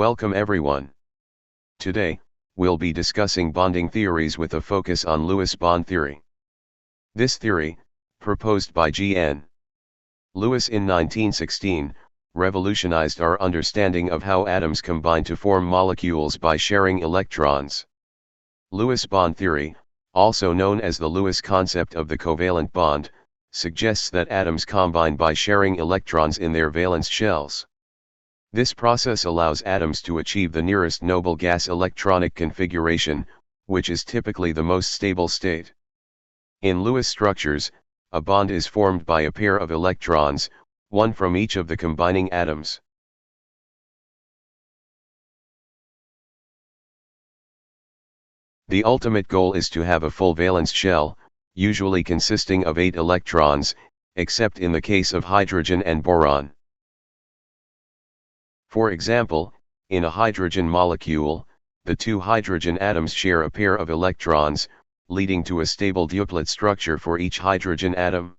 Welcome everyone. Today, we'll be discussing bonding theories with a focus on Lewis bond theory. This theory, proposed by G.N. Lewis in 1916, revolutionized our understanding of how atoms combine to form molecules by sharing electrons. Lewis bond theory, also known as the Lewis concept of the covalent bond, suggests that atoms combine by sharing electrons in their valence shells. This process allows atoms to achieve the nearest noble gas electronic configuration, which is typically the most stable state. In Lewis structures, a bond is formed by a pair of electrons, one from each of the combining atoms. The ultimate goal is to have a full valence shell, usually consisting of 8 electrons, except in the case of hydrogen and boron. For example, in a hydrogen molecule, the two hydrogen atoms share a pair of electrons, leading to a stable duplet structure for each hydrogen atom.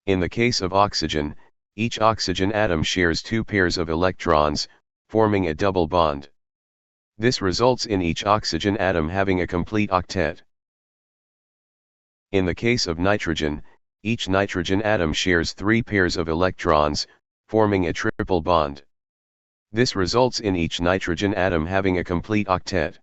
In the case of oxygen, each oxygen atom shares 2 pairs of electrons, forming a double bond. This results in each oxygen atom having a complete octet. In the case of nitrogen, each nitrogen atom shares 3 pairs of electrons, forming a triple bond. This results in each nitrogen atom having a complete octet.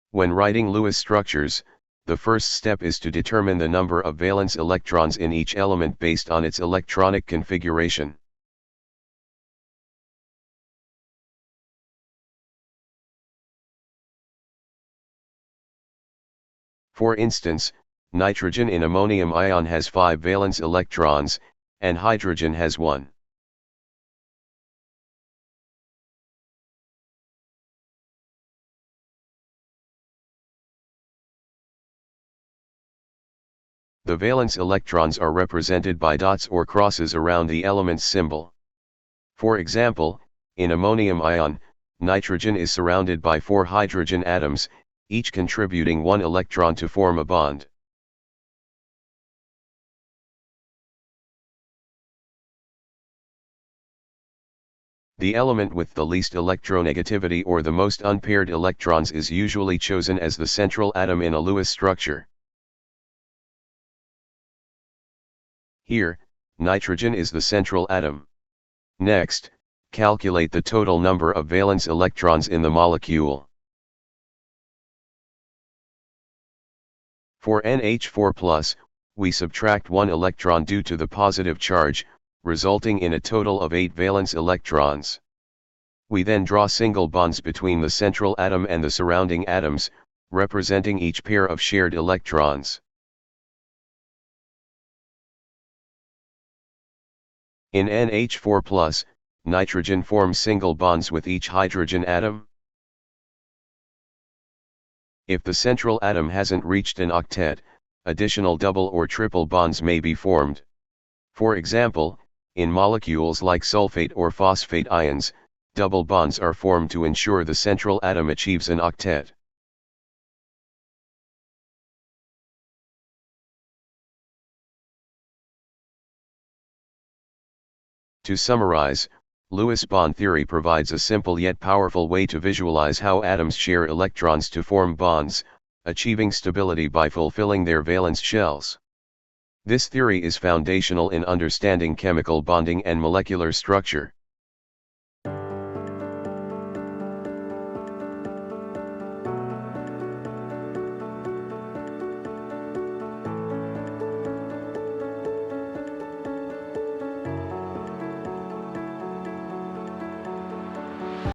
When writing Lewis structures, the first step is to determine the number of valence electrons in each element based on its electronic configuration. For instance, nitrogen in ammonium ion has 5 valence electrons, and hydrogen has 1. The valence electrons are represented by dots or crosses around the element's symbol. For example, in ammonium ion, nitrogen is surrounded by 4 hydrogen atoms, each contributing 1 electron to form a bond. The element with the least electronegativity or the most unpaired electrons is usually chosen as the central atom in a Lewis structure. Here, nitrogen is the central atom. Next, calculate the total number of valence electrons in the molecule. For NH4+, we subtract 1 electron due to the positive charge, resulting in a total of 8 valence electrons. We then draw single bonds between the central atom and the surrounding atoms, representing each pair of shared electrons. In NH4+, nitrogen forms single bonds with each hydrogen atom. If the central atom hasn't reached an octet, additional double or triple bonds may be formed. For example, in molecules like sulfate or phosphate ions, double bonds are formed to ensure the central atom achieves an octet. To summarize, Lewis bond theory provides a simple yet powerful way to visualize how atoms share electrons to form bonds, achieving stability by fulfilling their valence shells. This theory is foundational in understanding chemical bonding and molecular structure.